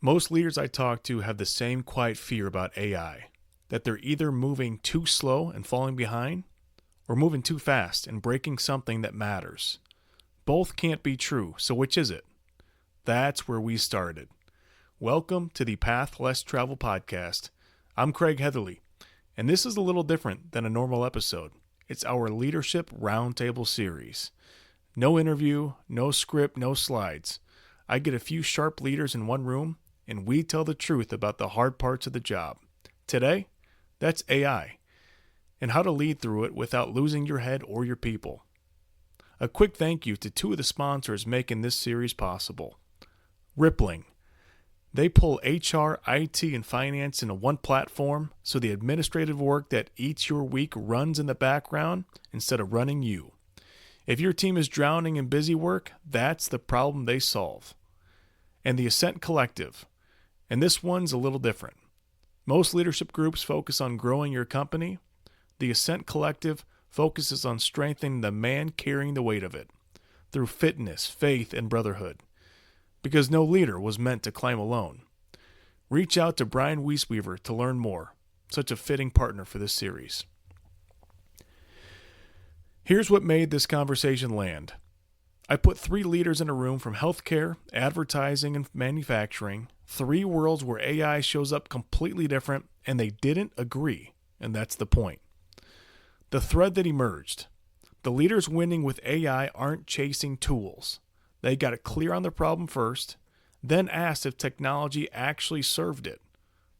Most leaders I talk to have the same quiet fear about AI, that they're either moving too slow and falling behind, or moving too fast and breaking something that matters. Both can't be true, so which is it? That's where we started. Welcome to the Path Less Travel podcast. I'm Craig Heatherly, and this is a little different than a normal episode. It's our Leadership Roundtable series. No interview, no script, no slides. I get a few sharp leaders in one room, and we tell the truth about the hard parts of the job. Today, that's AI, and how to lead through it without losing your head or your people. A quick thank you to two of the sponsors making this series possible. Rippling. They pull HR, IT, and finance into one platform so the administrative work that eats your week runs in the background instead of running you. If your team is drowning in busy work, that's the problem they solve. And the Ascent Collective. And this one's a little different. Most leadership groups focus on growing your company. The Ascent Collective focuses on strengthening the man carrying the weight of it through fitness, faith, and brotherhood. Because no leader was meant to climb alone. Reach out to Brian Wiesweaver to learn more. Such a fitting partner for this series. Here's what made this conversation land. I put three leaders in a room from healthcare, advertising, and manufacturing, three worlds where AI shows up completely different, and they didn't agree, and that's the point. The thread that emerged. The leaders winning with AI aren't chasing tools. They got it clear on the problem first, then asked if technology actually served it.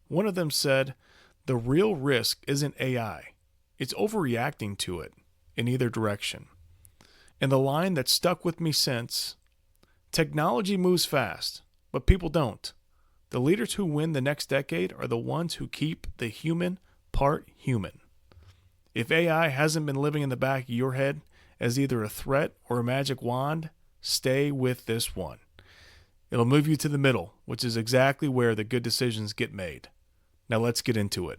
One of them said, the real risk isn't AI. It's overreacting to it in either direction. And the line that stuck with me since, technology moves fast, but people don't. The leaders who win the next decade are the ones who keep the human part human. If AI hasn't been living in the back of your head as either a threat or a magic wand, stay with this one. It'll move you to the middle, which is exactly where the good decisions get made. Now let's get into it.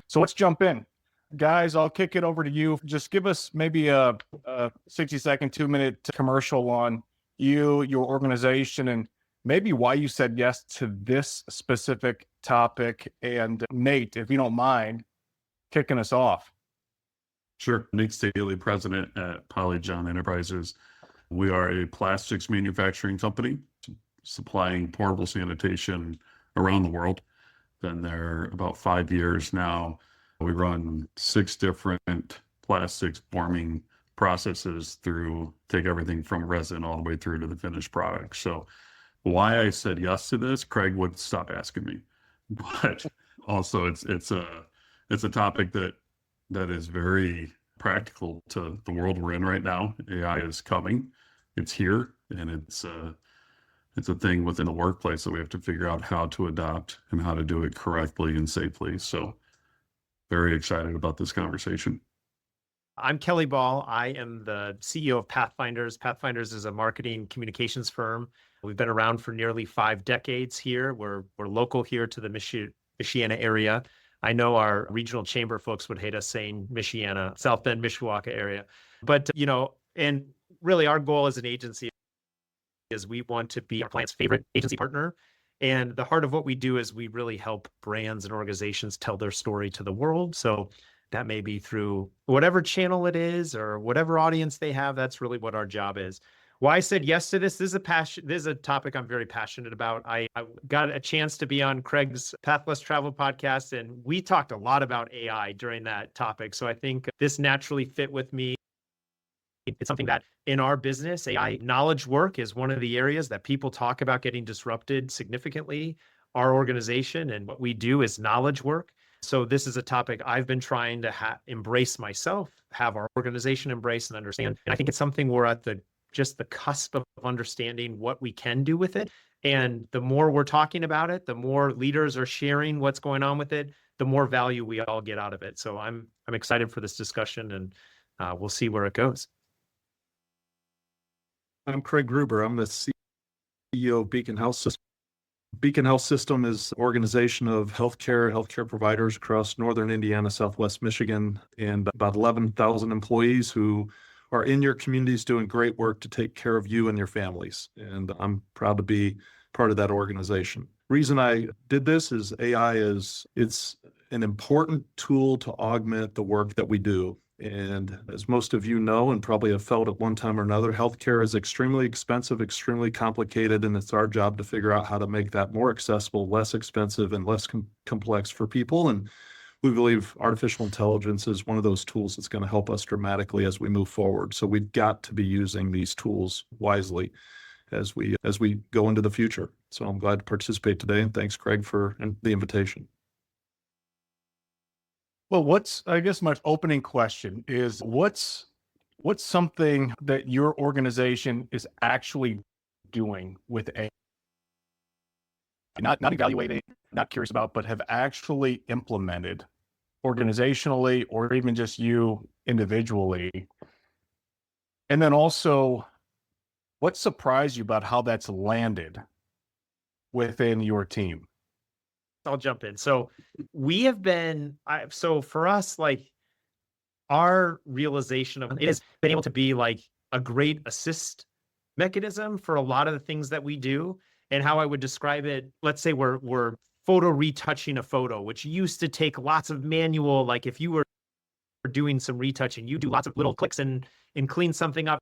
So let's jump in. Guys, I'll kick it over to you. Just give us maybe a 60-second, 2-minute commercial on you, your organization, and maybe why you said yes to this specific topic. And Nate, if you don't mind, kicking us off. Sure. Nate Staley, president at PolyJohn Enterprises. We are a plastics manufacturing company supplying portable sanitation around the world. Been there about 5 years now. We run 6 different plastics forming processes take everything from resin all the way through to the finished product. So why I said yes to this, Craig would stop asking me. But also it's a topic that is very practical to the world we're in right now. AI is coming, it's here, and it's a thing within the workplace that we have to figure out how to adopt and how to do it correctly and safely. So very excited about this conversation. I'm Kelly Ball. I am the CEO of Pathfinders. Pathfinders is a marketing communications firm. We've been around for nearly 5 decades here. We're local here to the Michiana area. I know our regional chamber folks would hate us saying Michiana, South Bend, Mishawaka area. But, and really our goal as an agency is we want to be our client's favorite agency partner. And the heart of what we do is we really help brands and organizations tell their story to the world. So that may be through whatever channel it is or whatever audience they have. That's really what our job is. Why I said yes to this is this is a topic I'm very passionate about. I got a chance to be on Craig's Path Less Travel podcast, and we talked a lot about AI during that topic. So I think this naturally fit with me. It's something that in our business, AI knowledge work is one of the areas that people talk about getting disrupted significantly. Our organization and what we do is knowledge work. So this is a topic I've been trying to embrace myself, have our organization embrace and understand. And I think it's something we're at just the cusp of understanding what we can do with it. And the more we're talking about it, the more leaders are sharing what's going on with it, the more value we all get out of it. So I'm excited for this discussion, and we'll see where it goes. I'm Kreg Gruber. I'm the CEO of Beacon Health System. Beacon Health System is an organization of healthcare providers across northern Indiana, southwest Michigan, and about 11,000 employees who are in your communities doing great work to take care of you and your families. And I'm proud to be part of that organization. Reason I did this is it's an important tool to augment the work that we do. And as most of you know, and probably have felt at one time or another, healthcare is extremely expensive, extremely complicated, and it's our job to figure out how to make that more accessible, less expensive, and less complex for people. And we believe artificial intelligence is one of those tools that's going to help us dramatically as we move forward. So we've got to be using these tools wisely as we go into the future. So I'm glad to participate today, and thanks, Kreg, for the invitation. Well, I guess my opening question is what's something that your organization is actually doing with AI? Not evaluating, not curious about, but have actually implemented organizationally or even just you individually. And then also, what surprised you about how that's landed within your team? I'll jump in. So we have been, so for us, like our realization of it has been able to be like a great assist mechanism for a lot of the things that we do. And how I would describe it, let's say we're photo retouching a photo, which used to take lots of manual, like if you were doing some retouching, you do lots of little clicks and clean something up.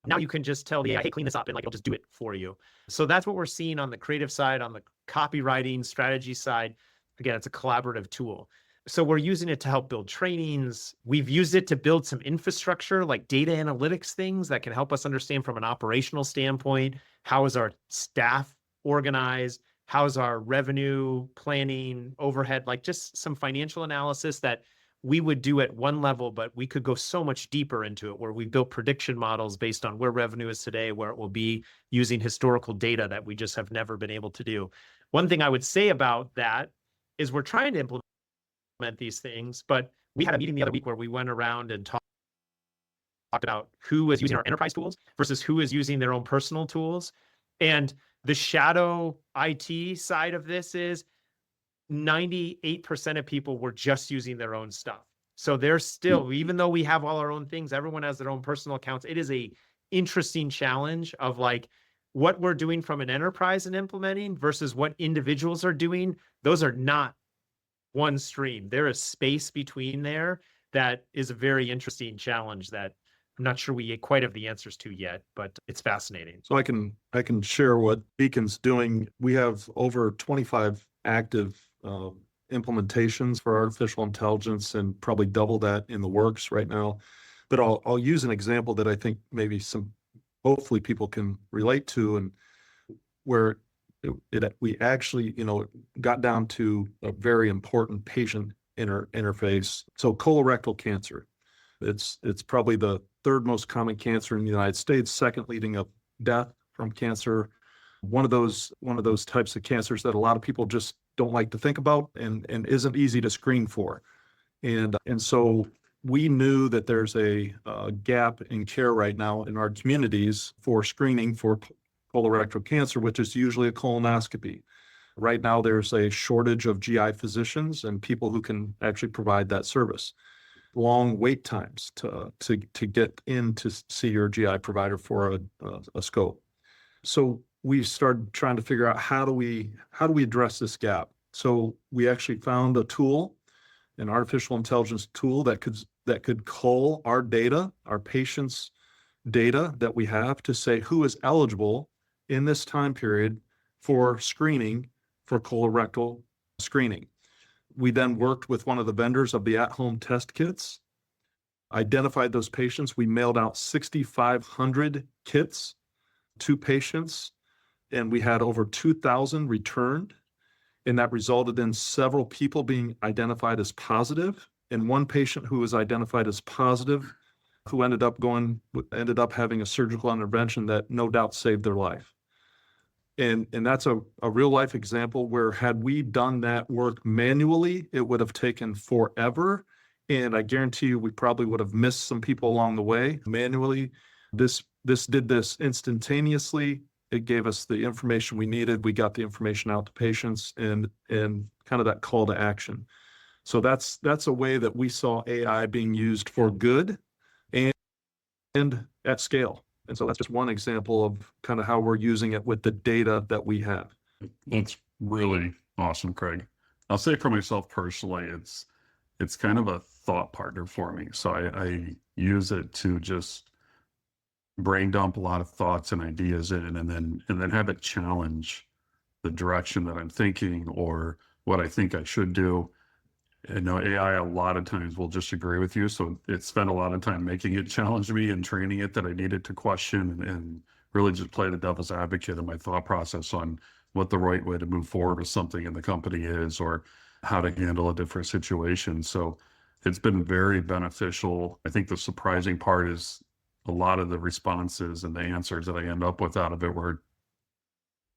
Now you can just tell the AI, hey, clean this up, and like it'll just do it for you. So that's what we're seeing on the creative side, on the copywriting strategy side. Again, it's a collaborative tool. So we're using it to help build trainings. We've used it to build some infrastructure, like data analytics things that can help us understand from an operational standpoint, how is our staff organized? How's our revenue planning, overhead, like just some financial analysis that we would do at one level, but we could go so much deeper into it, where we built prediction models based on where revenue is today, where it will be, using historical data that we just have never been able to do. One thing I would say about that is we're trying to implement these things, but we had a meeting the other week where we went around and talked about who is using our enterprise tools versus who is using their own personal tools. And the shadow IT side of this is 98% of people were just using their own stuff. So they're still, even though we have all our own things, everyone has their own personal accounts. It is a interesting challenge of like what we're doing from an enterprise and implementing versus what individuals are doing. Those are not one stream. There is space between there that is a very interesting challenge that I'm not sure we quite have the answers to yet, but it's fascinating. So I can share what Beacon's doing. We have over 25 active implementations for artificial intelligence, and probably double that in the works right now. But I'll use an example that I think maybe hopefully people can relate to, and where we actually, got down to a very important patient interface. So colorectal cancer, it's probably the third most common cancer in the United States, second leading up death from cancer. One of those types of cancers that a lot of people just don't like to think about and isn't easy to screen for. And so we knew that there's a gap in care right now in our communities for screening for colorectal cancer, which is usually a colonoscopy. Right now, there's a shortage of GI physicians and people who can actually provide that service. Long wait times to get in to see your GI provider for a scope. So we started trying to figure out how do we address this gap. So we actually found a tool, an artificial intelligence tool that could cull our data, our patients' data that we have, to say who is eligible in this time period for screening for colorectal screening. We then worked with one of the vendors of the at-home test kits, identified those patients. We mailed out 6,500 kits to patients, and we had over 2,000 returned. And that resulted in several people being identified as positive, and one patient who was identified as positive, who ended up having a surgical intervention that no doubt saved their life. And that's a real life example where, had we done that work manually, it would have taken forever. And I guarantee you, we probably would have missed some people along the way. Manually, this did this instantaneously. It gave us the information we needed. We got the information out to patients, and kind of that call to action. So that's a way that we saw AI being used for good. And and at scale. And so that's just one example of kind of how we're using it with the data that we have. That's really awesome, Kreg. I'll say for myself personally, it's kind of a thought partner for me. So I use it to just brain dump a lot of thoughts and ideas in, and then have it challenge the direction that I'm thinking or what I think I should do. And AI a lot of times will just agree with you. So it spent a lot of time making it challenge me and training it that I needed to question and really just play the devil's advocate in my thought process on what the right way to move forward with something in the company is, or how to handle a different situation. So it's been very beneficial. I think the surprising part is a lot of the responses and the answers that I end up with out of it were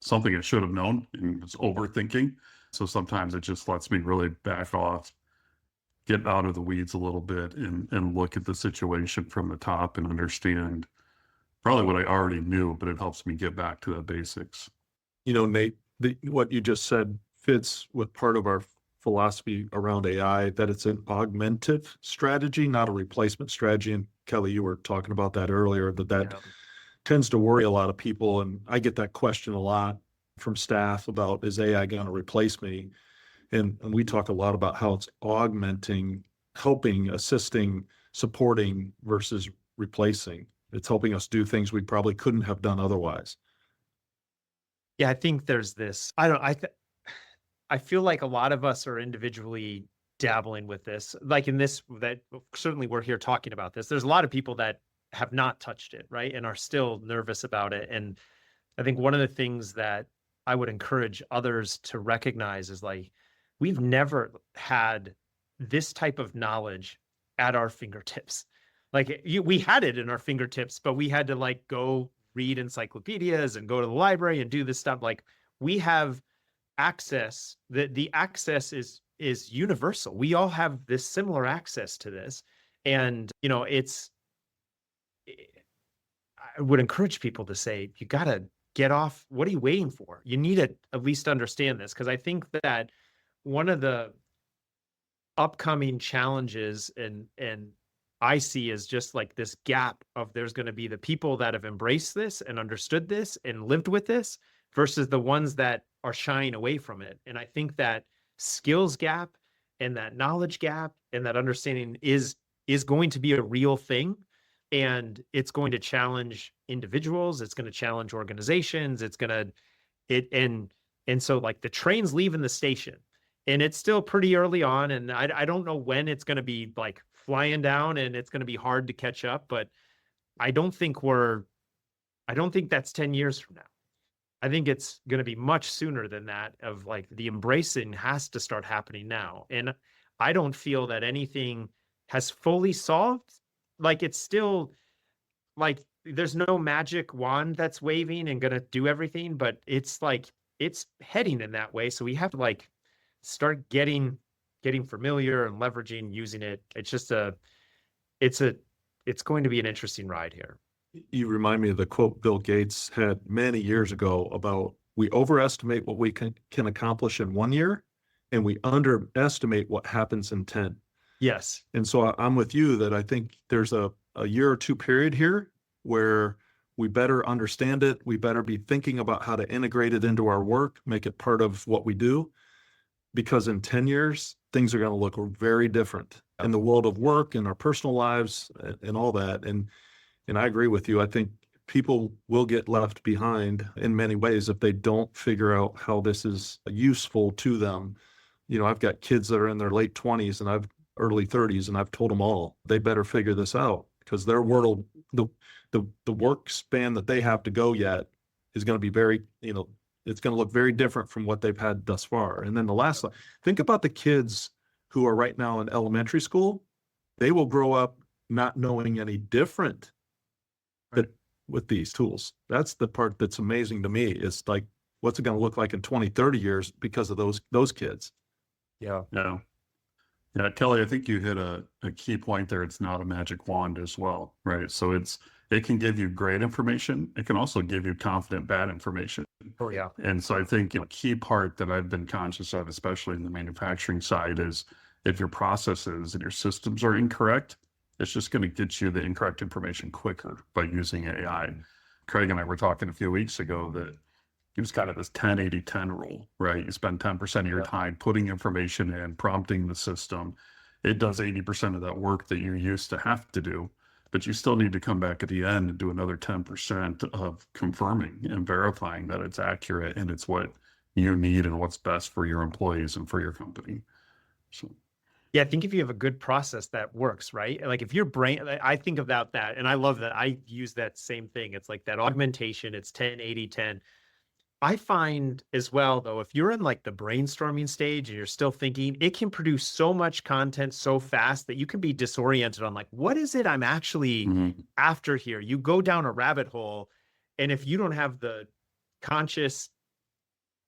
something I should have known and was overthinking. So sometimes it just lets me really back off, get out of the weeds a little bit and look at the situation from the top and understand probably what I already knew, but it helps me get back to the basics. Nate, what you just said fits with part of our philosophy around AI, that it's an augmentative strategy, not a replacement strategy. And Kelly, you were talking about that earlier, that tends to worry a lot of people. And I get that question a lot from staff about, is AI going to replace me? And we talk a lot about how it's augmenting, helping, assisting, supporting versus replacing. It's helping us do things we probably couldn't have done otherwise. Yeah, I think there's this, I feel like a lot of us are individually dabbling with this, like in this, that certainly we're here talking about this. There's a lot of people that have not touched it, right? And are still nervous about it. And I think one of the things that I would encourage others to recognize is, like, we've never had this type of knowledge at our fingertips. Like, we had it in our fingertips, but we had to like go read encyclopedias and go to the library and do this stuff. Like, we have access, the access is universal. We all have this similar access to this. And, I would encourage people to say, you got to get off. What are you waiting for? You need to at least understand this. Because I think that one of the upcoming challenges and I see is just like this gap of, there's going to be the people that have embraced this and understood this and lived with this versus the ones that are shying away from it. And I think that skills gap and that knowledge gap and that understanding is going to be a real thing. And it's going to challenge individuals. It's going to challenge organizations. And so like the train's leaving the station and it's still pretty early on. And I don't know when it's going to be like flying down and it's going to be hard to catch up, but I don't think that's 10 years from now. I think it's going to be much sooner than that, of like the embracing has to start happening now. And I don't feel that anything has fully solved. Like, it's still like, there's no magic wand that's waving and going to do everything, but it's like, it's heading in that way. So we have to like start getting familiar and leveraging, using it. It's just it's going to be an interesting ride here. You remind me of the quote Bill Gates had many years ago about, we overestimate what we can accomplish in 1 year, and we underestimate what happens in 10. Yes. And so I'm with you that I think there's a year or two period here where we better understand it. We better be thinking about how to integrate it into our work, make it part of what we do, because in 10 years, things are going to look very different in the world of work and our personal lives and all that. And I agree with you. I think people will get left behind in many ways if they don't figure out how this is useful to them. I've got kids that are in their late 20s and early 30s, and I've told them all, they better figure this out, because their world, the work span that they have to go yet is going to be very, it's going to look very different from what they've had thus far. And then the last, think about the kids who are right now in elementary school. They will grow up not knowing any different with these tools. That's the part that's amazing to me. It's like, what's it going to look like in 20, 30 years because of those kids? Yeah. Yeah, Kelly, I think you hit a key point there. It's not a magic wand as well, right? So it can give you great information. It can also give you confident bad information. Oh yeah. And so I think a key part that I've been conscious of, especially in the manufacturing side, is if your processes and your systems are incorrect, It's just going to get you the incorrect information quicker by using AI. Kreg and I were talking a few weeks ago that use kind of this 10-80-10 rule, right? You spend 10% of your time putting information in, prompting the system. It does 80% of that work that you used to have to do, but you still need to come back at the end and do another 10% of confirming and verifying that it's accurate and it's what you need and what's best for your employees and for your company. So. Yeah, I think if you have a good process that works, right? Like if your brain, I think about that, and I love that. I use that same thing. It's like that augmentation. It's 10-80-10. I find as well, though, if you're in like the brainstorming stage and you're still thinking, it can produce so much content so fast that you can be disoriented on like, what is it I'm actually after here? You go down a rabbit hole, and if you don't have the conscious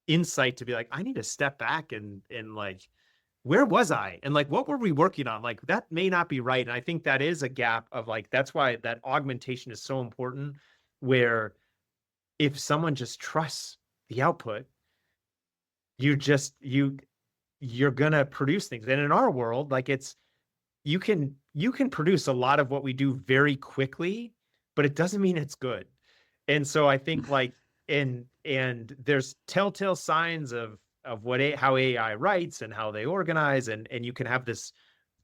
insight to be like, I need to step back and like, where was I? And like, what were we working on? Like, that may not be right. And I think that is a gap of like, that's why that augmentation is so important, where if someone just trusts the output, you're going to produce things. And in our world, like you can produce a lot of what we do very quickly, but it doesn't mean it's good. And so I think like, and there's telltale signs of how AI writes and how they organize, and you can have this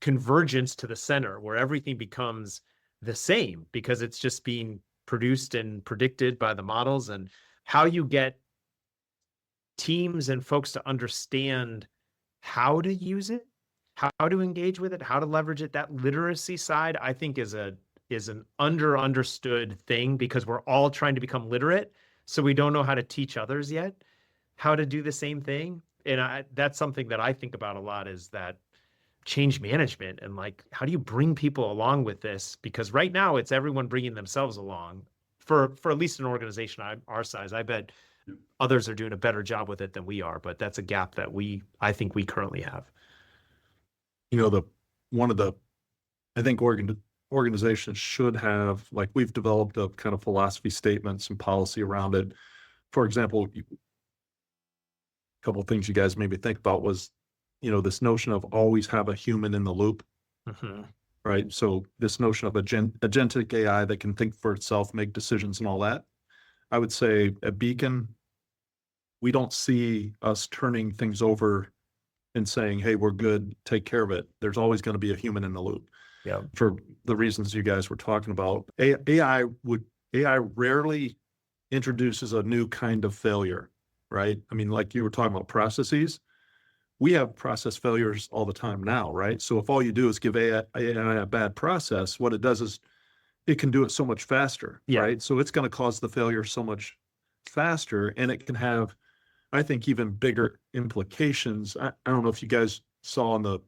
convergence to the center where everything becomes the same because it's just being produced and predicted by the models. And how you get teams and folks to understand how to use it, how to engage with it, how to leverage it, that literacy side, I think is an understood thing, because we're all trying to become literate. So we don't know how to teach others yet how to do the same thing. And that's something that I think about a lot, is that change management and like, how do you bring people along with this? Because right now it's everyone bringing themselves along for at least an organization our size. I bet others are doing a better job with it than we are, but that's a gap that I think we currently have. You know, I think organizations should have, like, we've developed a kind of philosophy statements and policy around it. For example, a couple of things you guys maybe think about was, you know, this notion of always have a human in the loop, right? So this notion of agentic AI that can think for itself, make decisions and all that. I would say at Beacon, we don't see us turning things over and saying, hey, we're good, take care of it. There's always going to be a human in the loop. Yeah. For the reasons you guys were talking about. AI rarely introduces a new kind of failure, right? I mean, like you were talking about processes, we have process failures all the time now, right? So if all you do is give AI a bad process, what it does is it can do it so much faster, right? So it's going to cause the failure so much faster, and it can have, I think, even bigger implications. I don't know if you guys saw on the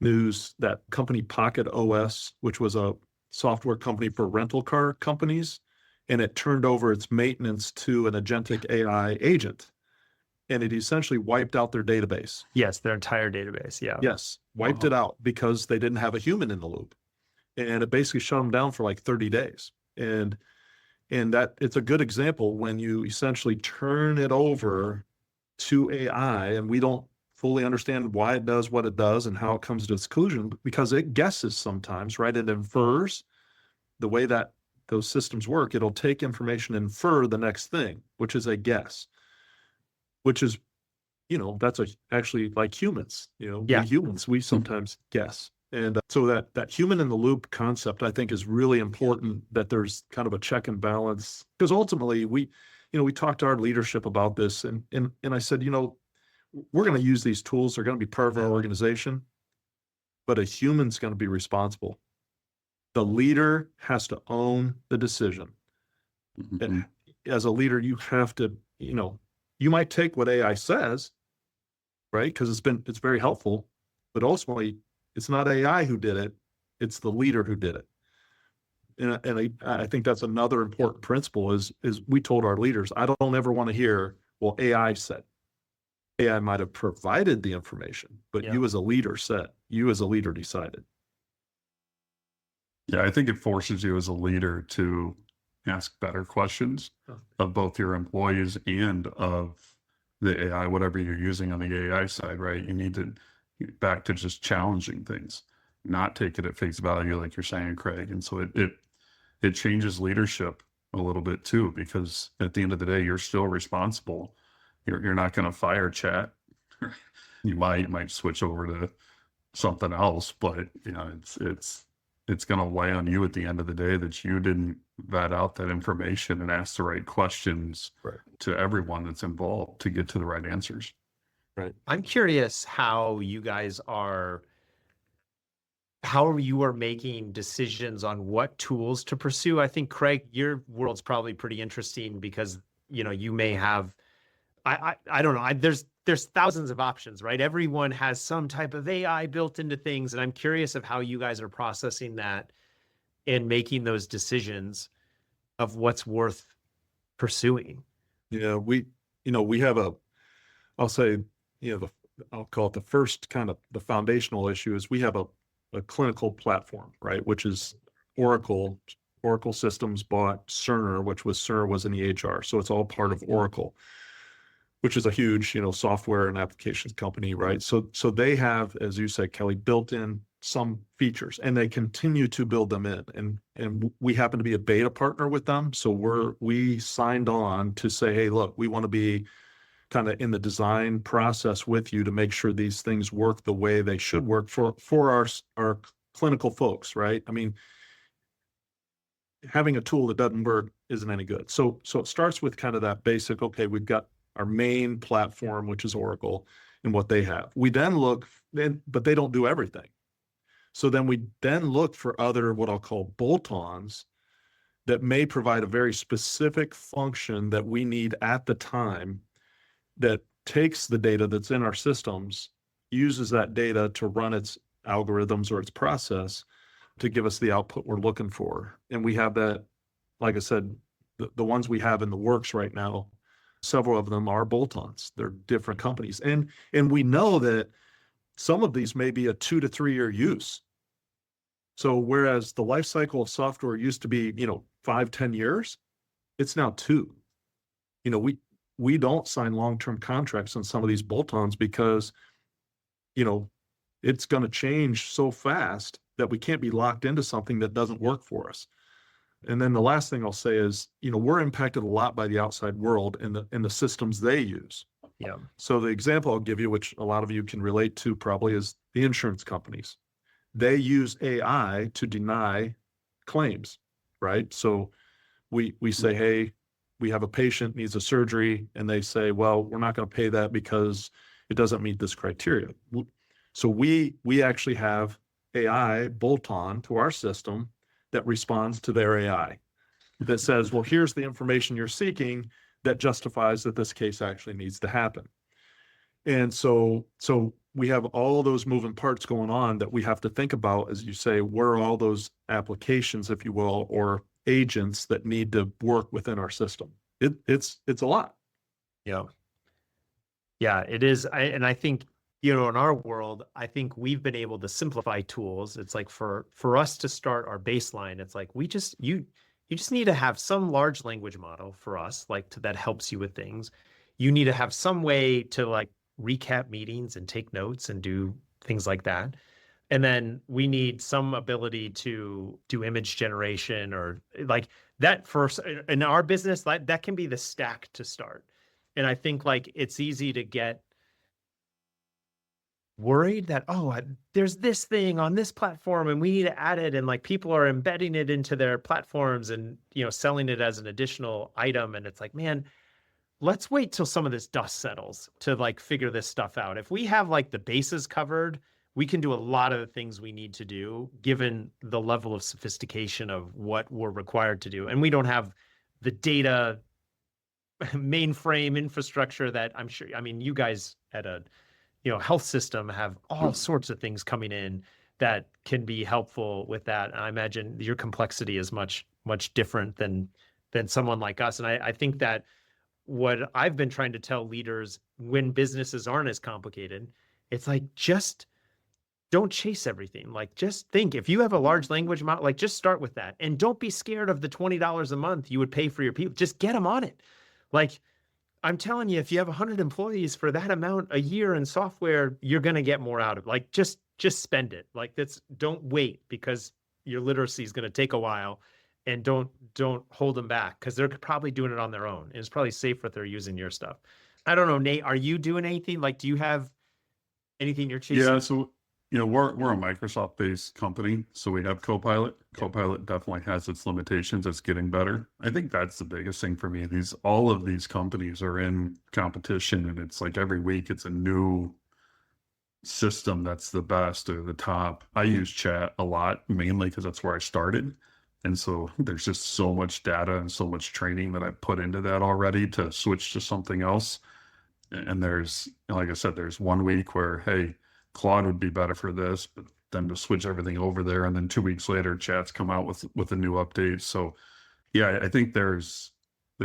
news that company Pocket OS, which was a software company for rental car companies, and it turned over its maintenance to an agentic AI agent, and it essentially wiped out their database. Yes, their entire database. Yeah. Yes, wiped it out because they didn't have a human in the loop, and it basically shut them down for like 30 days. And that it's a good example when you essentially turn it over to AI, and we don't fully understand why it does what it does and how it comes to its conclusion, because it guesses sometimes, right? It infers. The way that those systems work, it'll take information and infer the next thing, which is a guess, which is, you know, that's actually like humans, you know, we humans, we sometimes guess. And so that human in the loop concept, I think, is really important, that there's kind of a check and balance, because ultimately we talked to our leadership about this, and I said, you know, we're going to use these tools. They're going to be part of our organization, but a human's going to be responsible. The leader has to own the decision. And as a leader, you have to, you know, you might take what AI says, right? Because it's very helpful, but ultimately it's not AI who did it. It's the leader who did it. And I think that's another important principle is we told our leaders, I don't ever want to hear, well, AI said. AI might have provided the information, but you as a leader said, you as a leader decided. Yeah, I think it forces you as a leader to ask better questions of both your employees and of the AI, whatever you're using on the AI side, right? You need to get back to just challenging things. not take it at face value, like you're saying, Craig. And so it changes leadership a little bit too, because at the end of the day, you're still responsible. You're not going to fire chat. You might switch over to something else, but you know, it's going to weigh on you at the end of the day that you didn't vet out that information and ask the right questions to everyone that's involved to get to the right answers. Right. I'm curious how you are making decisions on what tools to pursue. I think, Craig, your world's probably pretty interesting because, you know, you may have, I don't know, there's thousands of options, right? Everyone has some type of AI built into things. And I'm curious of how you guys are processing that and making those decisions of what's worth pursuing. Yeah, we have I'll say, I'll call it the first kind of the foundational issue is we have a clinical platform, right? Which is Oracle Systems bought Cerner, which was in the EHR. So it's all part of Oracle, which is a huge, software and applications company, right? So they have, as you said, Kelly, built in some features and they continue to build them in. And we happen to be a beta partner with them. So we signed on to say, hey, look, we want to be kind of in the design process with you to make sure these things work the way they should work for our clinical folks, right? I mean, having a tool that doesn't work isn't any good. So it starts with kind of that basic, okay, we've got our main platform, which is Oracle, and what they have. We then but they don't do everything. So then we look for other, what I'll call bolt-ons that may provide a very specific function that we need at the time that takes the data that's in our systems, uses that data to run its algorithms or its process to give us the output we're looking for. And we have that, like I said, the ones we have in the works right now, several of them are bolt-ons. They're different companies. And we know that some of these may be a 2 to 3 year use. So whereas the life cycle of software used to be, 5-10 years, it's now 2. We don't sign long-term contracts on some of these bolt-ons because, it's going to change so fast that we can't be locked into something that doesn't work for us. And then the last thing I'll say is, we're impacted a lot by the outside world and the systems they use. Yeah. So the example I'll give you, which a lot of you can relate to probably, is the insurance companies. They use AI to deny claims, right? So we say, hey, we have a patient needs a surgery, and they say, well, we're not going to pay that because it doesn't meet this criteria. So we actually have AI bolt on to our system that responds to their AI that says, well, here's the information you're seeking that justifies that this case actually needs to happen. And so we have all those moving parts going on that we have to think about, as you say, where are all those applications, if you will, or agents that need to work within our system. It's a lot. Yeah. Yeah, it is. I think, in our world, I think we've been able to simplify tools. It's like for us to start our baseline, it's like you just need to have some large language model for us, that helps you with things. You need to have some way to recap meetings and take notes and do things like that. And then we need some ability to do image generation or that first in our business, that can be the stack to start. And I think it's easy to get worried that, there's this thing on this platform and we need to add it. And people are embedding it into their platforms and, selling it as an additional item. And it's man, let's wait till some of this dust settles to figure this stuff out. If we have the bases covered, we can do a lot of the things we need to do given the level of sophistication of what we're required to do. And we don't have the data mainframe infrastructure that I'm sure, you guys at a health system have all sorts of things coming in that can be helpful with that. And I imagine your complexity is much, much different than someone like us. And I think that what I've been trying to tell leaders when businesses aren't as complicated, it's just don't chase everything. Just think, if you have a large language model, just start with that. And don't be scared of the $20 a month you would pay for your people. Just get them on it. I'm telling you, if you have 100 employees for that amount a year in software, you're going to get more out of it. Just just spend it. Like don't wait, because your literacy is going to take a while, and don't hold them back, because they're probably doing it on their own. And it's probably safer if they're using your stuff. I don't know, Nate, are you doing anything? Like, do you have anything you're chasing? Yeah, so we're a Microsoft-based company, so we have Copilot. Copilot definitely has its limitations. It's getting better. I think that's the biggest thing for me. All of these companies are in competition, and it's like every week it's a new system that's the best or the top. I use chat a lot, mainly because that's where I started. And so there's just so much data and so much training that I put into that already to switch to something else. And there's, like I said, there's 1 week where, hey, Claude would be better for this, but then to switch everything over there. And then 2 weeks later, chat's come out with a new update. So yeah, I think there's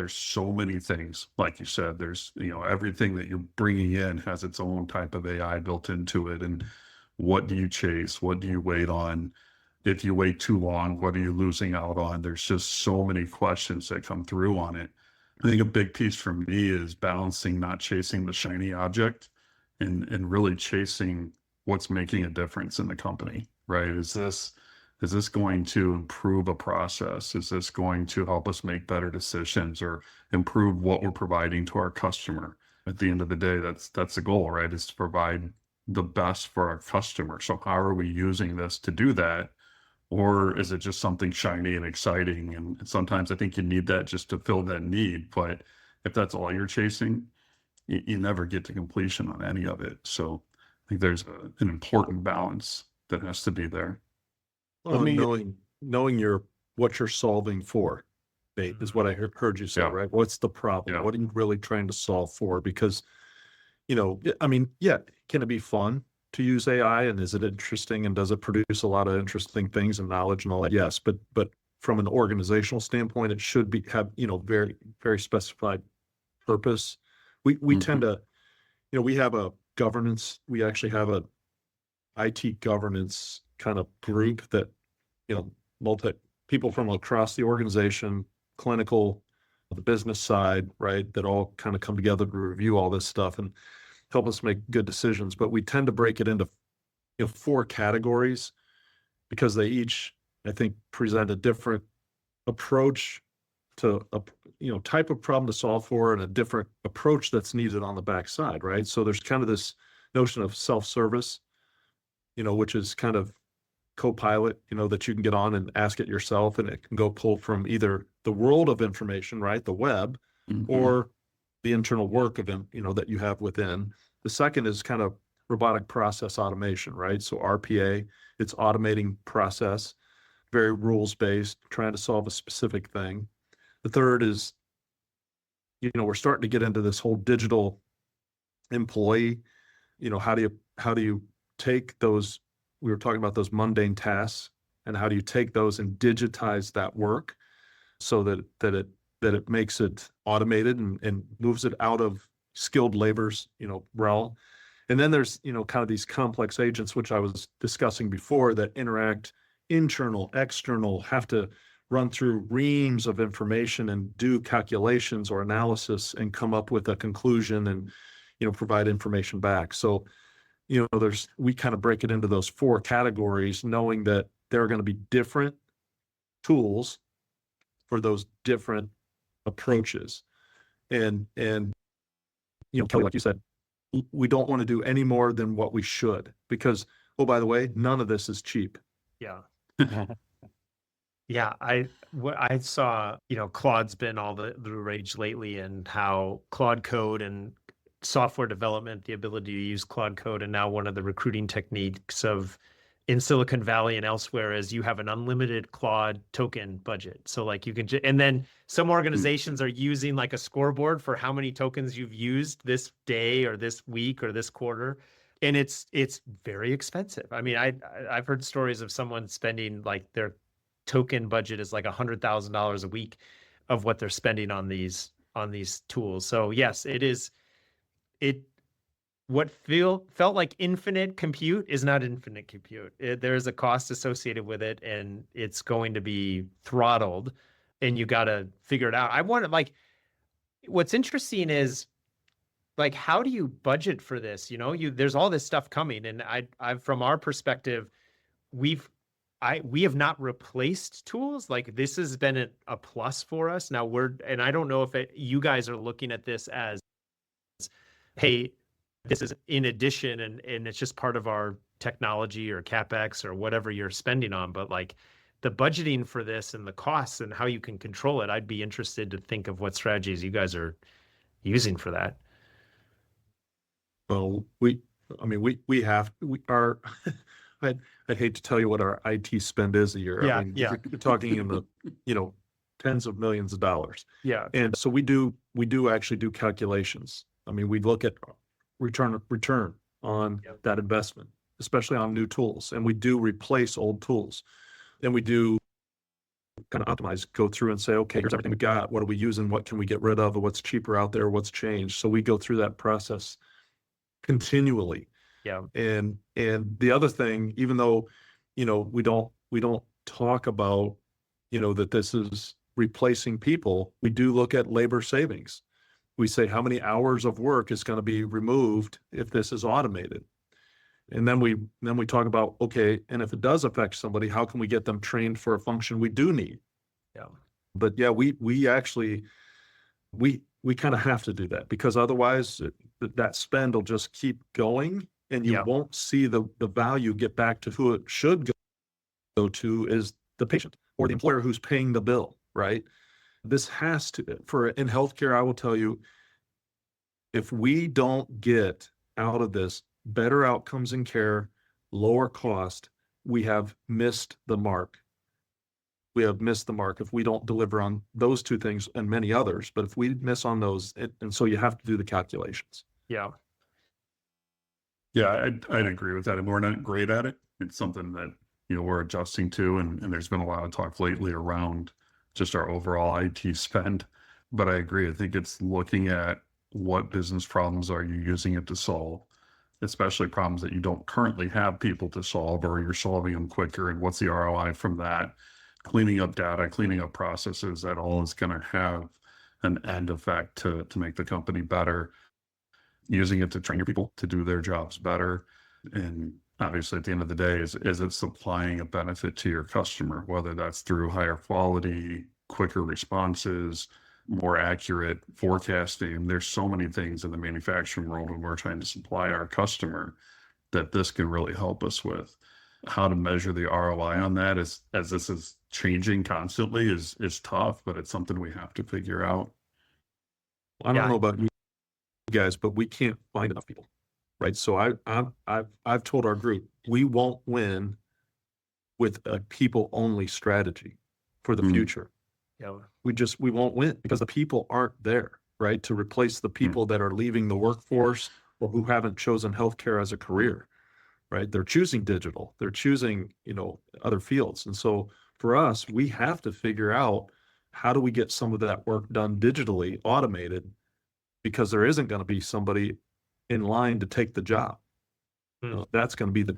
so many things, like you said, there's, everything that you're bringing in has its own type of AI built into it. And what do you chase? What do you wait on? If you wait too long, what are you losing out on? There's just so many questions that come through on it. I think a big piece for me is balancing, not chasing the shiny object, and really chasing what's making a difference in the company, right? Is this going to improve a process? Is this going to help us make better decisions or improve what we're providing to our customer? At the end of the day, that's the goal, right? Is to provide the best for our customer. So how are we using this to do that? Or is it just something shiny and exciting? And sometimes I think you need that just to fill that need. But if that's all you're chasing, you never get to completion on any of it. So I think there's an important balance that has to be there. Well, knowing what you're solving for, Nate, is what I heard you say, Yeah. right? What's the problem? Yeah. What are you really trying to solve for? Because, can it be fun to use AI, and is it interesting, and does it produce a lot of interesting things and knowledge and all that? Yes, but from an organizational standpoint, it should have very, very specified purpose. We tend to, we have a governance. We actually have a IT governance kind of group that, people from across the organization, clinical, the business side, right, that all kind of come together to review all this stuff and help us make good decisions. But we tend to break it into 4 categories, because they each, I think, present a different approach to a type of problem to solve for, and a different approach that's needed on the backside, right? So there's kind of this notion of self-service, which is kind of Copilot, that you can get on and ask it yourself, and it can go pull from either the world of information, right, the web, or the internal work of that you have within. The second is kind of robotic process automation, right? So RPA, it's automating process, very rules-based, trying to solve a specific thing. The third is, we're starting to get into this whole digital employee. How do you take those, we were talking about those mundane tasks, and how do you take those and digitize that work so that it makes it automated and moves it out of skilled labor's, realm. And then there's, kind of these complex agents, which I was discussing before, that interact internal, external, have to run through reams of information and do calculations or analysis and come up with a conclusion and, provide information back. So, we kind of break it into those 4 categories, knowing that there are going to be different tools for those different approaches. And Kelly, like you said, we don't want to do any more than what we should, because, oh, by the way, none of this is cheap. Yeah. Yeah, I saw, Claude's been all the rage lately, and how Claude Code and software development, the ability to use Claude Code, and now one of the recruiting techniques in Silicon Valley and elsewhere is you have an unlimited Claude token budget. So like you can, and then some organizations are using like a scoreboard for how many tokens you've used this day or this week or this quarter. And it's very expensive. I mean, I've heard stories of someone spending, like, their token budget is like $100,000 a week of what they're spending on these tools. So yes, what felt like infinite compute is not infinite compute. There is a cost associated with it, and it's going to be throttled, and you got to figure it out. What's interesting is like, how do you budget for this? You know, there's all this stuff coming, and I've from our perspective, we have not replaced tools. Like, this has been a plus for us. Now and I don't know if you guys are looking at this as, hey, this is in addition, and it's just part of our technology or CapEx or whatever you're spending on. But like, the budgeting for this and the costs and how you can control it, I'd be interested to think of what strategies you guys are using for that. Well, we are, I'd hate to tell you what our IT spend is a year. Yeah, I mean, yeah. you're talking in the, tens of millions of dollars. Yeah. And so we do actually do calculations. I mean, we look at return on that investment, especially on new tools. And we do replace old tools. And we do kind of optimize, go through and say, okay, here's everything we got. What are we using? What can we get rid of? What's cheaper out there? What's changed? So we go through that process continually. Yeah. And the other thing, even though, we don't talk about, that this is replacing people, we do look at labor savings. We say how many hours of work is going to be removed if this is automated. And then we talk about, okay, and if it does affect somebody, how can we get them trained for a function we do need? Yeah. But yeah, we actually kind of have to do that, because otherwise that spend will just keep going, and you won't see the value get back to who it should go to, is the patient or the employer who's paying the bill, right? This has to, in healthcare, I will tell you, if we don't get out of this better outcomes in care, lower cost, we have missed the mark. We have missed the mark if we don't deliver on those two things and many others. But if we miss on those, and so you have to do the calculations. Yeah. Yeah, I'd agree with that. And we're not great at it. It's something that, we're adjusting to. And there's been a lot of talk lately around just our overall IT spend. But I agree. I think it's looking at what business problems are you using it to solve, especially problems that you don't currently have people to solve, or you're solving them quicker. And what's the ROI from that? Cleaning up data, cleaning up processes, that all is going to have an end effect to make the company better. Using it to train your people to do their jobs better. And obviously at the end of the day, is it supplying a benefit to your customer, whether that's through higher quality, quicker responses, more accurate forecasting. There's so many things in the manufacturing world when we're trying to supply our customer that this can really help us with. How to measure the ROI on that, as this is changing constantly, is tough, but it's something we have to figure out. I don't know about you guys, but we can't find enough people, right? So I've told our group, we won't win with a people only strategy for the future. Yeah. We won't win because the people aren't there, right? To replace the people that are leaving the workforce or who haven't chosen healthcare as a career, right? They're choosing digital, they're choosing, other fields. And so for us, we have to figure out, how do we get some of that work done digitally, automated, because there isn't going to be somebody in line to take the job. That's going to be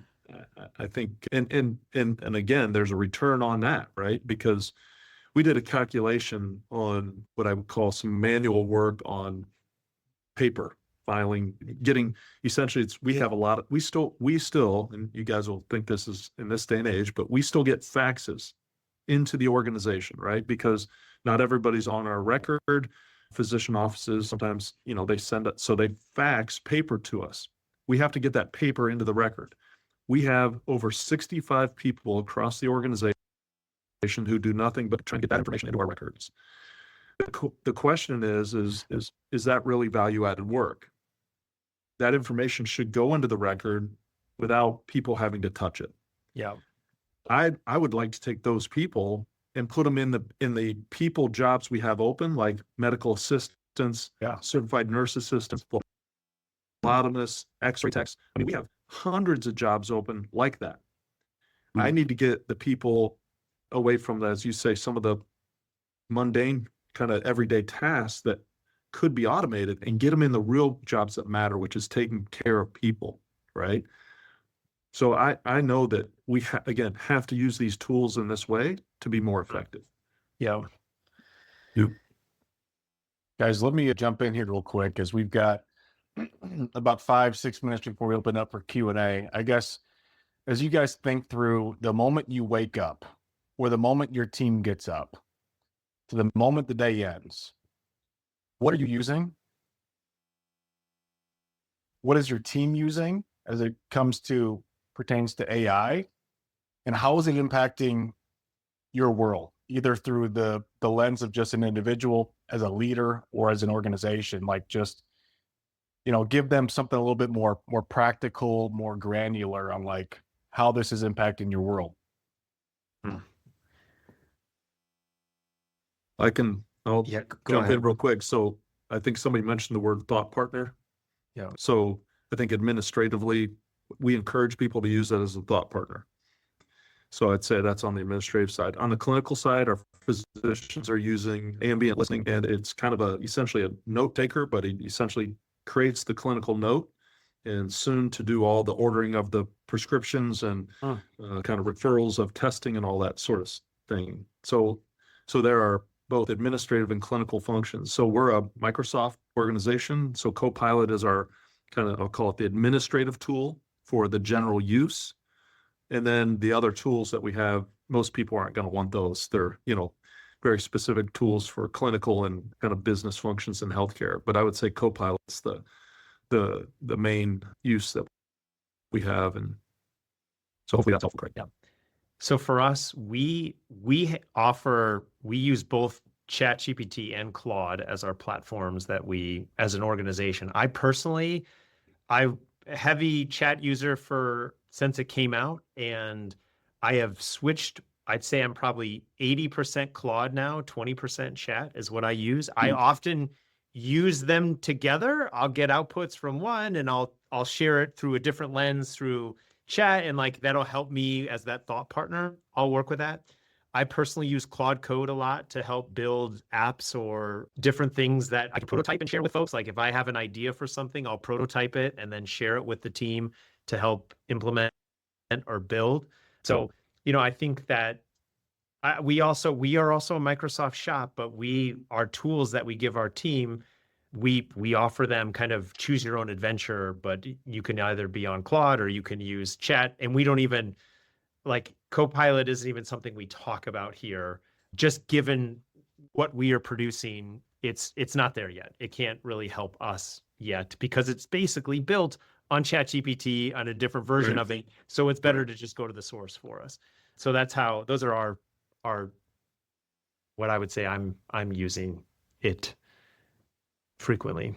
I think, and again, there's a return on that, right? Because we did a calculation on what I would call some manual work on paper filing, essentially we have a lot of, we still, and you guys will think this is in this day and age, but we still get faxes into the organization, right? Because not everybody's on our record. Physician offices, sometimes, they send it, so they fax paper to us. We have to get that paper into the record. We have over 65 people across the organization who do nothing but try and get that information into our records. The question is that really value-added work? That information should go into the record without people having to touch it. Yeah. I would like to take those people and put them in the people jobs we have open, like medical assistants, certified nurse assistants, phlebotomists, x-ray techs. I mean, we have hundreds of jobs open like that. I need to get the people away from, as you say, some of the mundane kind of everyday tasks that could be automated, and get them in the real jobs that matter, which is taking care of people, right? So I know that we again have to use these tools in this way to be more effective. Yeah. Guys, let me jump in here real quick, as we've got about 5-6 minutes before we open up for Q&A. I guess as you guys think through the moment you wake up or the moment your team gets up to the moment the day ends, what are you using? What is your team using as it pertains to AI? And how is it impacting your world, either through the lens of just an individual as a leader or as an organization? Like, just, give them something a little bit more practical, more granular on like how this is impacting your world. I'll Go jump ahead. in real quick. So I think somebody mentioned the word thought partner. Yeah. So I think administratively, we encourage people to use that as a thought partner. So I'd say that's on the administrative side. On the clinical side, our physicians are using ambient listening, and it's kind of essentially a note taker, but it essentially creates the clinical note and soon to do all the ordering of the prescriptions and kind of referrals of testing and all that sort of thing. So there are both administrative and clinical functions. So we're a Microsoft organization. So Copilot is our I'll call it the administrative tool for the general use. And then the other tools that we have, most people aren't going to want those. They're, very specific tools for clinical and kind of business functions in healthcare. But I would say Copilot's the main use that we have. And so hopefully that's helpful, Kreg. Yeah. So for us, we use both ChatGPT and Claude as our platforms that we, as an organization. I'm a heavy chat user since it came out, and I have switched. I'd say I'm probably 80% Claude now, 20% chat is what I use. I often use them together. I'll get outputs from one and I'll share it through a different lens through chat, and like that'll help me as that thought partner. I'll work with that. I personally use Claude Code a lot to help build apps or different things that I can prototype and share with folks. Like if I have an idea for something, I'll prototype it and then share it with the team to help implement or build. So, I think that we are also a Microsoft shop, but our tools that we give our team, we offer them kind of choose your own adventure, but you can either be on Claude or you can use chat. And we don't even, like, Copilot isn't even something we talk about here. Just given what we are producing, it's not there yet. It can't really help us yet because it's basically built on ChatGPT on a different version of it. So it's better to just go to the source for us. So those are our what I would say I'm using it frequently.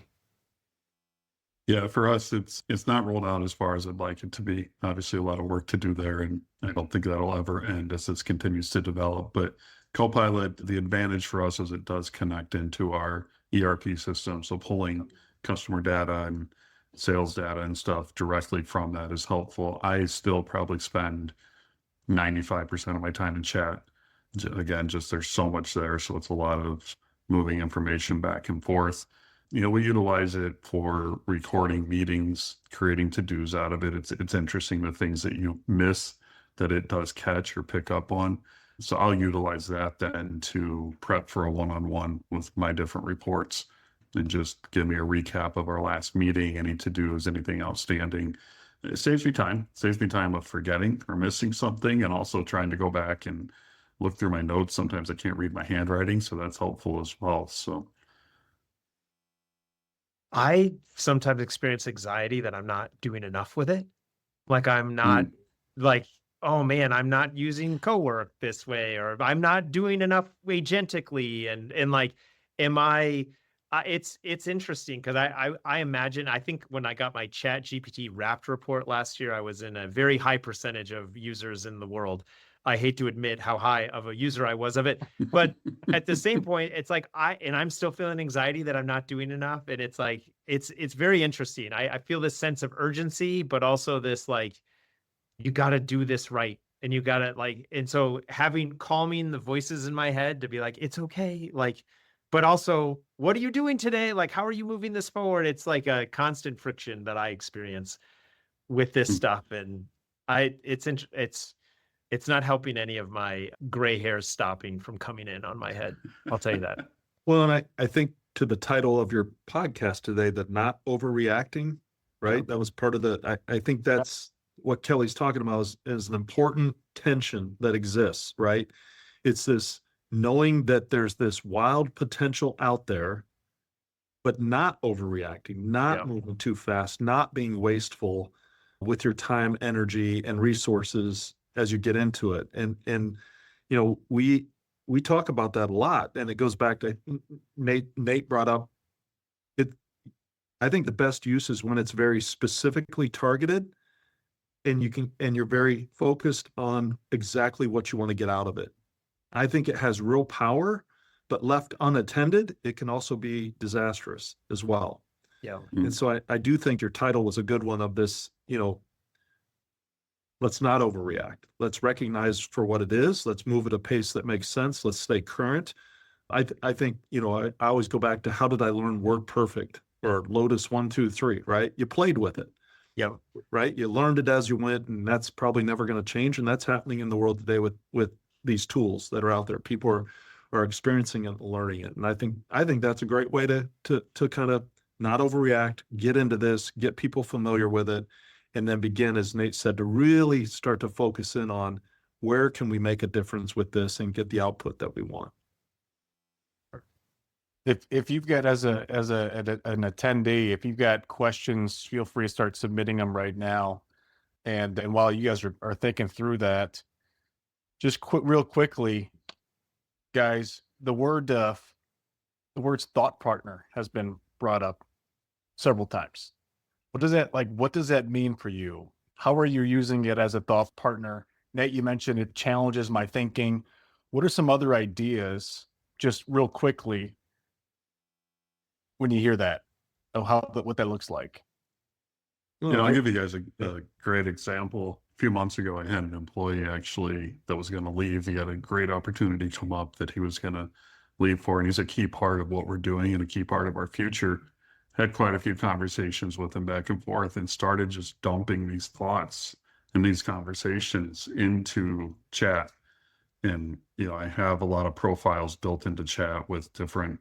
Yeah, for us, it's not rolled out as far as I'd like it to be. Obviously, a lot of work to do there, and I don't think that'll ever end as this continues to develop. But Copilot, the advantage for us is it does connect into our ERP system. So pulling customer data and sales data and stuff directly from that is helpful. I still probably spend 95% of my time in chat. Again, just there's so much there. So it's a lot of moving information back and forth. We utilize it for recording meetings, creating to-dos out of it. It's interesting the things that you miss that it does catch or pick up on. So I'll utilize that then to prep for a one-on-one with my different reports and just give me a recap of our last meeting, any to-dos, anything outstanding. It saves me time of forgetting or missing something, and also trying to go back and look through my notes. Sometimes I can't read my handwriting, so that's helpful as well. So I sometimes experience anxiety that I'm not doing enough with it. Like I'm not like, oh man, I'm not using cowork this way, or I'm not doing enough agentically. And like, it's interesting because I imagine, I think when I got my Chat GPT Wrapped report last year, I was in a very high percentage of users in the world. I hate to admit how high of a user I was of it, but at the same point, it's like I'm still feeling anxiety that I'm not doing enough. And it's like, it's very interesting. I feel this sense of urgency, but also this, like, you got to do this right. And you got to and so calming the voices in my head to be like, it's okay. Like, but also, what are you doing today? Like, how are you moving this forward? It's like a constant friction that I experience with this stuff. And it's not helping any of my gray hairs stopping from coming in on my head. I'll tell you that. Well, and I think to the title of your podcast today, that not overreacting, right? That was part of I think that's what Kelly's talking about is an important tension that exists, right? It's this knowing that there's this wild potential out there, but not overreacting, not moving too fast, not being wasteful with your time, energy, and resources as you get into it. And we talk about that a lot, and it goes back to Nate brought up it. I think the best use is when it's very specifically targeted, and you're very focused on exactly what you want to get out of it. I think it has real power, but left unattended, it can also be disastrous as well. Yeah. And so I do think your title was a good one of this, let's not overreact. Let's recognize for what it is. Let's move at a pace that makes sense. Let's stay current. I think, I always go back to how did I learn WordPerfect or Lotus 1, 2, 3, right? You played with it. Yeah. Right. You learned it as you went, and that's probably never going to change. And that's happening in the world today with these tools that are out there. People are experiencing it and learning it. And I think that's a great way to kind of not overreact, get into this, get people familiar with it, and then begin, as Nate said, to really start to focus in on where can we make a difference with this and get the output that we want. If you've got an attendee, if you've got questions, feel free to start submitting them right now. And while you guys are thinking through that, just real quickly, guys, the words thought partner has been brought up several times. What does that mean for you? How are you using it as a thought partner? Nate, you mentioned it challenges my thinking. What are some other ideas, just real quickly, when you hear that, of what that looks like? I'll give you guys a great example. A few months ago, I had an employee actually that was going to leave. He had a great opportunity come up that he was going to leave for, and he's a key part of what we're doing and a key part of our future. Had quite a few conversations with him back and forth, and started just dumping these thoughts and these conversations into chat. And, I have a lot of profiles built into chat with different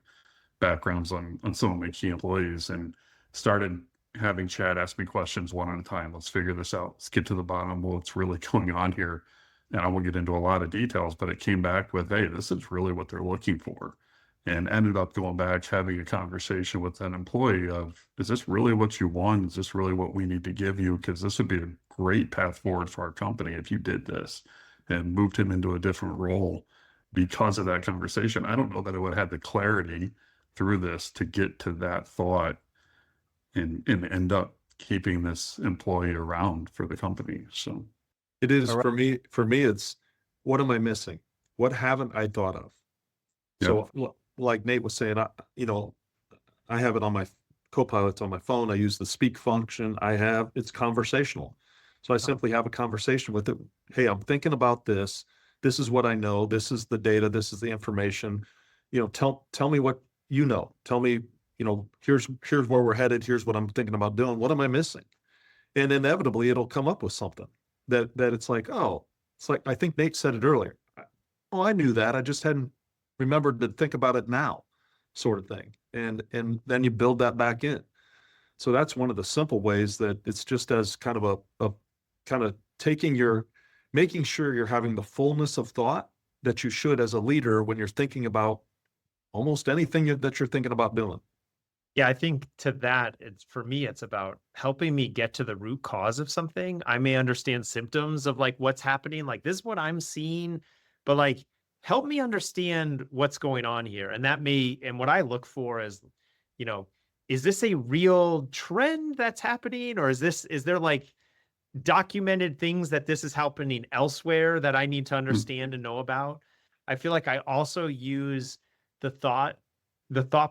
backgrounds on some of my key employees, and started having chat ask me questions one at a time. Let's figure this out. Let's get to the bottom of what's really going on here. And I won't get into a lot of details, but it came back with, hey, this is really what they're looking for. And ended up going back, having a conversation with an employee of, is this really what you want? Is this really what we need to give you? Because this would be a great path forward for our company if you did this, and moved him into a different role because of that conversation. I don't know that I would have had the clarity through this to get to that thought and end up keeping this employee around for the company. So it is for me, it's what am I missing? What haven't I thought of? Yep. So like Nate was saying, I have it on my Copilot's on my phone. I use the speak function. It's conversational. So I simply have a conversation with it. Hey, I'm thinking about this. This is what I know. This is the data. This is the information. Tell me what you know. Tell me, here's where we're headed. Here's what I'm thinking about doing. What am I missing? And inevitably it'll come up with something that it's like, I think Nate said it earlier. Oh, I knew that. I just hadn't remembered to think about it now, sort of thing. And then you build that back in. So that's one of the simple ways that it's just as kind of a kind of making sure you're having the fullness of thought that you should as a leader when you're thinking about almost anything that you're thinking about doing. Yeah, I think to that, for me, it's about helping me get to the root cause of something. I may understand symptoms of what's happening, this is what I'm seeing, but help me understand what's going on here. And and what I look for is, is this a real trend that's happening? Or is there documented things that this is happening elsewhere that I need to understand and know about? I feel like I also use the thought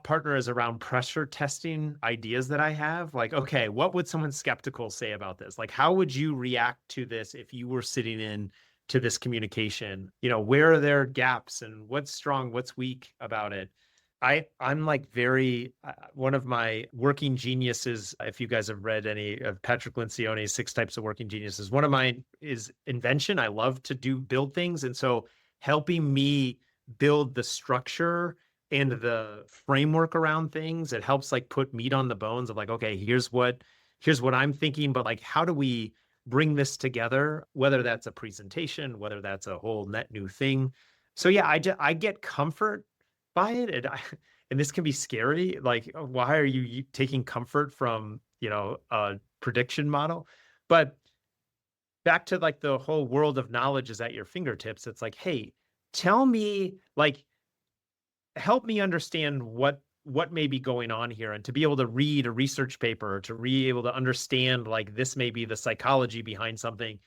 partner is around pressure testing ideas that I have. Okay, what would someone skeptical say about this? How would you react to this if you were sitting in to this communication? Where are there gaps and what's strong, what's weak about it? I'm very, one of my working geniuses, if you guys have read any of Patrick Lencioni's 6 Types of Working Geniuses, one of mine is invention. I love to build things. And so helping me build the structure and the framework around things. It helps like put meat on the bones of like, okay, here's what I'm thinking, but like, how do we bring this together? Whether that's a presentation, whether that's a whole net new thing. So yeah, I get comfort by it, and this can be scary. Like, why are you taking comfort from, a prediction model? But back to like the whole world of knowledge is at your fingertips. It's like, hey, tell me, like, help me understand what may be going on here, and to be able to read a research paper, to be able to understand like this may be the psychology behind something.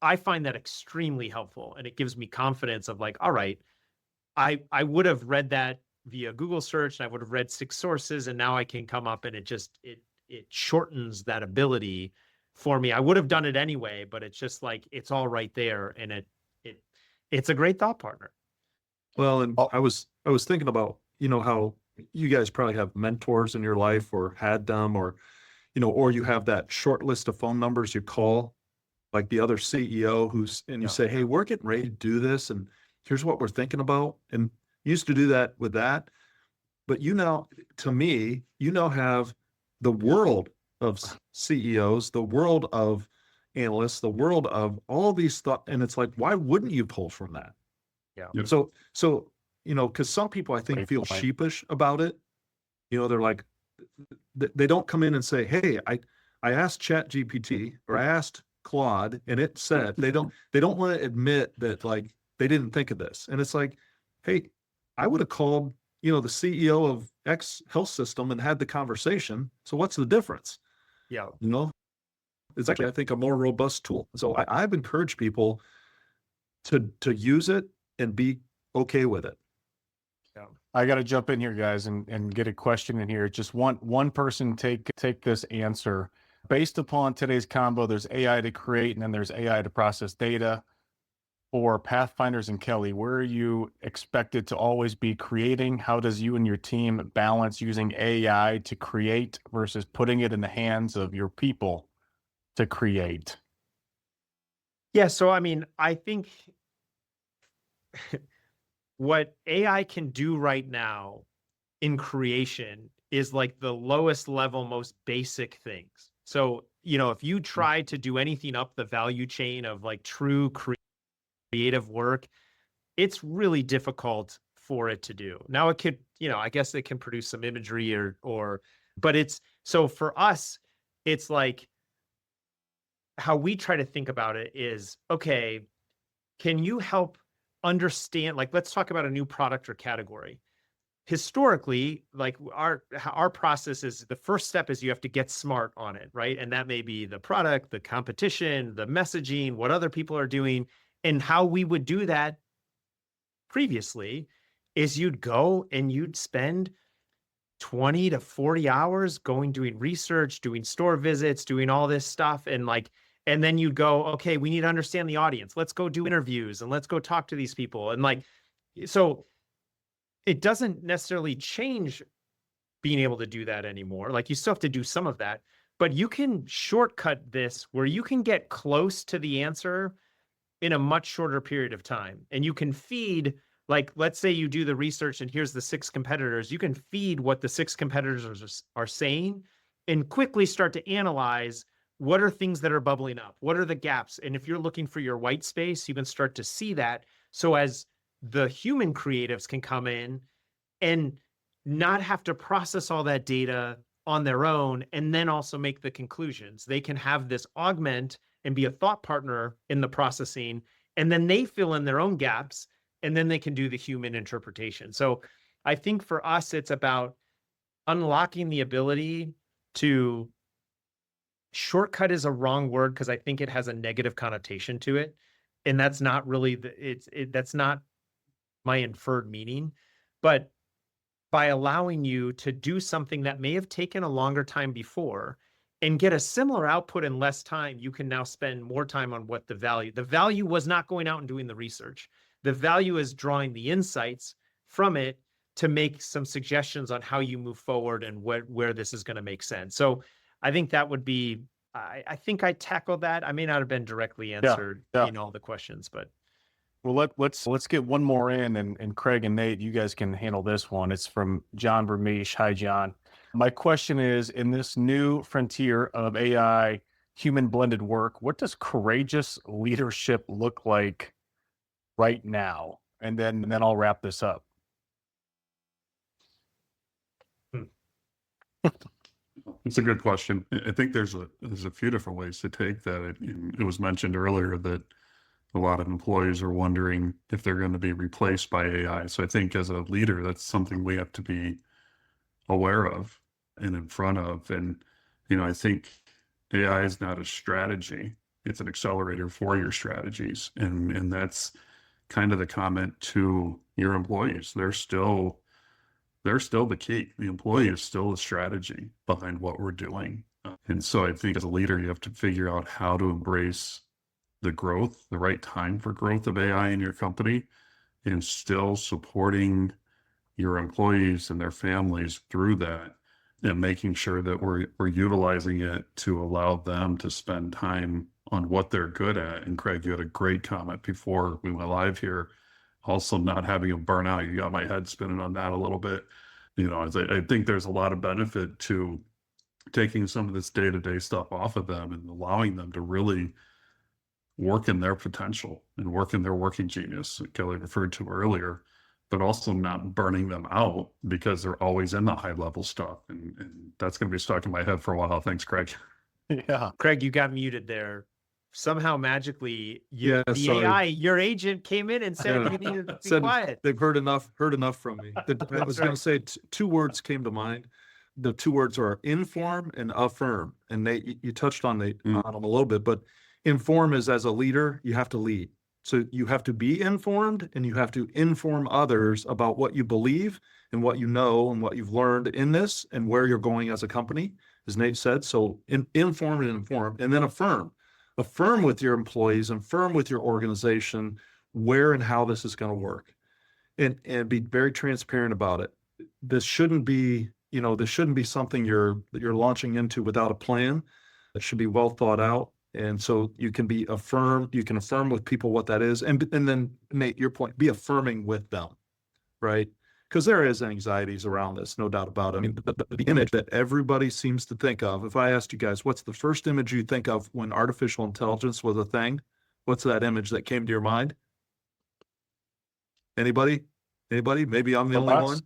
I find that extremely helpful, and it gives me confidence of like, all right, I would have read that via Google search, and I would have read 6 sources, and now I can come up and it shortens that ability for me. I would have done it anyway, but it's just like, it's all right there, and it's a great thought partner. Well, and I was thinking about, how you guys probably have mentors in your life or had them, or, or you have that short list of phone numbers you call, like the other CEO and you say, hey, we're getting ready to do this, and here's what we're thinking about. And you used to do that with that. But to me, have the world of CEOs, the world of analysts, the world of all these thoughts. And it's like, why wouldn't you pull from that? Yeah. Yep. So, because some people I think feel sheepish about it. They're like, they don't come in and say, hey, I asked ChatGPT or I asked Claude and it said, they don't want to admit that like they didn't think of this. And it's like, hey, I would have called, the CEO of X health system and had the conversation. So what's the difference? Yeah. It's actually, I think, a more robust tool. So I've encouraged people to use it and be okay with it. Yeah. I got to jump in here, guys, and get a question in here. Just one person take this answer. Based upon today's combo, there's AI to create, and then there's AI to process data. For Pathfinders and Kelly, where are you expected to always be creating? How does you and your team balance using AI to create versus putting it in the hands of your people to create? Yeah. So, I mean, I think what AI can do right now in creation is like the lowest level, most basic things. So, if you try to do anything up the value chain of like true creative work, it's really difficult for it to do. Now it could, I guess it can produce some imagery but so for us, it's like how we try to think about it is, okay, can you help understand, like, let's talk about a new product or category. Historically, like our process is, the first step is you have to get smart on it, right? And that may be the product, the competition, the messaging, what other people are doing. And how we would do that previously is you'd go and you'd spend 20 to 40 hours doing research, doing store visits, doing all this stuff. And then you'd go, okay, we need to understand the audience. Let's go do interviews and let's go talk to these people. And so it doesn't necessarily change being able to do that anymore. Like, you still have to do some of that, but you can shortcut this where you can get close to the answer in a much shorter period of time. And you can feed, like, let's say you do the research and here's the 6 competitors. You can feed what the 6 competitors are saying and quickly start to analyze what are things that are bubbling up? What are the gaps? And if you're looking for your white space, you can start to see that. So as the human creatives can come in and not have to process all that data on their own and then also make the conclusions. They can have this augment and be a thought partner in the processing, and then they fill in their own gaps, and then they can do the human interpretation. So I think for us, it's about unlocking the ability to, shortcut is a wrong word because I think it has a negative connotation to it. And that's not really that's not my inferred meaning, but by allowing you to do something that may have taken a longer time before and get a similar output in less time, you can now spend more time on what the value was not going out and doing the research. The value is drawing the insights from it to make some suggestions on how you move forward and where this is going to make sense. So I think that would be, I think I tackled that. I may not have been directly answered in all the questions, but. Well, let's get one more in, and Kreg and Nate, you guys can handle this one. It's from John Vermeesh. Hi, John. My question is, in this new frontier of AI human blended work, what does courageous leadership look like right now? And then I'll wrap this up. It's a good question. I think there's a few different ways to take that. It was mentioned earlier that a lot of employees are wondering if they're going to be replaced by AI. So I think as a leader, that's something we have to be aware of and in front of. And, I think AI is not a strategy. It's an accelerator for your strategies. And that's kind of the comment to your employees. They're still the key. The employee is still the strategy behind what we're doing. And so I think as a leader, you have to figure out how to embrace the growth, the right time for growth of AI in your company, and still supporting your employees and their families through that, and making sure that we're utilizing it to allow them to spend time on what they're good at. And Kreg, you had a great comment before we went live here. Also, not having them burn out. You got my head spinning on that a little bit. I think there's a lot of benefit to taking some of this day-to-day stuff off of them and allowing them to really work in their potential and work in their working genius that Kelly referred to earlier, but also not burning them out because they're always in the high-level stuff. And that's going to be stuck in my head for a while. Thanks, Kreg. Yeah. Kreg, you got muted there. Somehow magically, Yeah, the sorry. AI, your agent came in and said Yeah. you need to be Said quiet. they've heard enough from me. I was going to say two words came to mind. The two words are inform and affirm. And Nate, you touched on on them a little bit, but inform is, as a leader, you have to lead. So you have to be informed and you have to inform others about what you believe and what you know and what you've learned in this and where you're going as a company, as Nate said. So inform and inform, and then affirm. Affirm with your employees, affirm with your organization where and how this is going to work, and be very transparent about it. This shouldn't be, something you're launching into without a plan. It should be well thought out. And so you can affirm with people what that is. And then, Nate, your point, be affirming with them, right? Because there is anxieties around this, no doubt about it. I mean, the image that everybody seems to think of, if I asked you guys, what's the first image you think of when artificial intelligence was a thing? What's that image that came to your mind? Anybody? Maybe I'm the only one.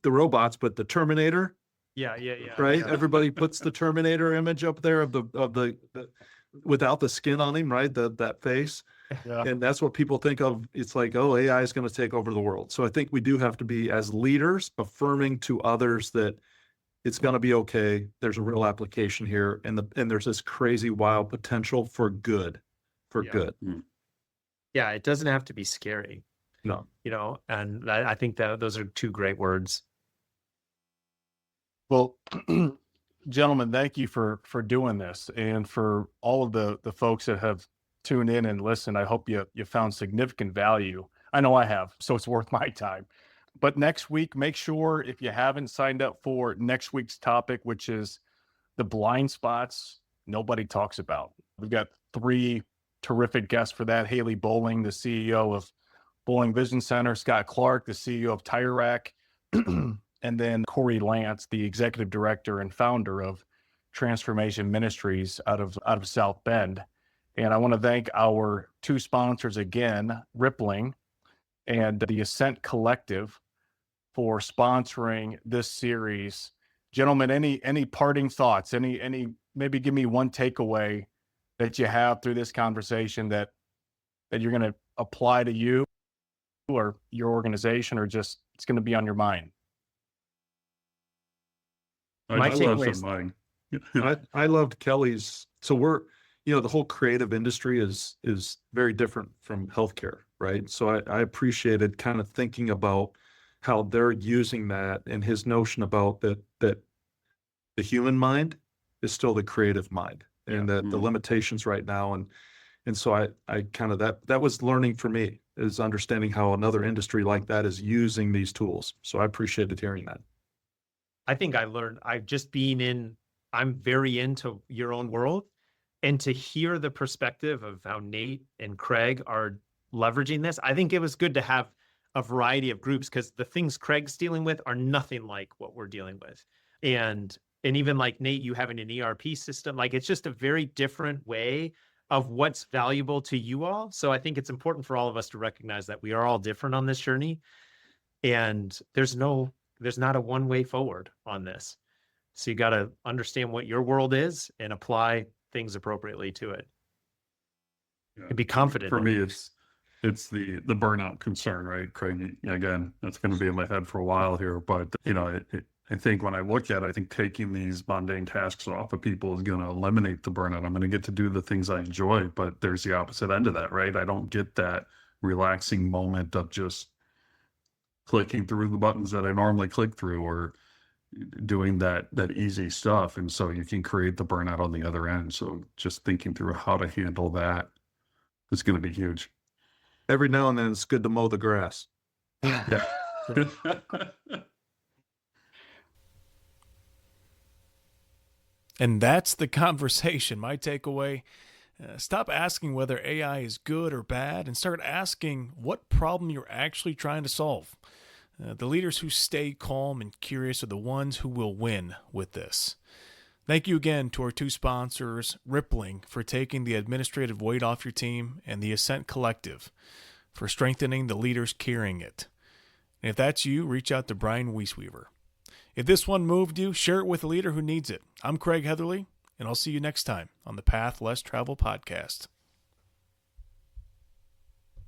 The robots, but the Terminator. Yeah. Right. Yeah. Everybody puts the Terminator image up there of the without the skin on him, right? That face. Yeah. And that's what people think of. It's like, oh, AI is going to take over the world. So I think we do have to be, as leaders, affirming to others that it's going to be okay. There's a real application here, and there's this crazy, wild potential for good, good. Yeah, it doesn't have to be scary. No. And I think that those are two great words. Well, gentlemen, thank you for doing this, and for all of the folks that have tuned in and listened. I hope you found significant value. I know I have, so it's worth my time. But next week, make sure, if you haven't signed up for next week's topic, which is the blind spots nobody talks about. We've got 3 terrific guests for that. Haley Bowling, the CEO of Bowling Vision Center; Scott Clark, the CEO of Tire Rack; and then Corey Lance, the executive director and founder of Transformation Ministries out of South Bend. And I want to thank our 2 sponsors again, Rippling and the Ascent Collective, for sponsoring this series. Gentlemen, any parting thoughts? Any maybe give me one takeaway that you have through this conversation that you're going to apply to you or your organization, or just it's going to be on your mind? I love mine. I loved Kelly's. So we're, the whole creative industry is very different from healthcare, right? So I appreciated kind of thinking about how they're using that, and his notion about that the human mind is still the creative mind, and that the limitations right now. And so I kind of, that was learning for me, is understanding how another industry like that is using these tools. So I appreciated hearing that. I think I'm very into your own world, and to hear the perspective of how Nate and Kreg are leveraging this. I think it was good to have a variety of groups because the things Craig's dealing with are nothing like what we're dealing with. And even like Nate, you having an ERP system, like it's just a very different way of what's valuable to you all. So I think it's important for all of us to recognize that we are all different on this journey. And there's not a one way forward on this. So you got to understand what your world is and apply things appropriately to it. Yeah. And be confident. For me, it's the burnout concern, right, Craig? Again, that's going to be in my head for a while here, but I think when I look at it, I think taking these mundane tasks off of people is going to eliminate the burnout. I'm going to get to do the things I enjoy, but there's the opposite end of that, right? I don't get that relaxing moment of just clicking through the buttons that I normally click through or doing that easy stuff. And so you can create the burnout on the other end. So just thinking through how to handle that is going to be huge. Every now and then it's good to mow the grass. Yeah. And that's the conversation. My takeaway, stop asking whether AI is good or bad and start asking what problem you're actually trying to solve. The leaders who stay calm and curious are the ones who will win with this. Thank you again to our two sponsors, Rippling, for taking the administrative weight off your team, and the Ascent Collective for strengthening the leaders carrying it. And if that's you, reach out to Brian Wiesweaver. If this one moved you, share it with a leader who needs it. I'm Craig Heatherly, and I'll see you next time on the Path Less Travel podcast.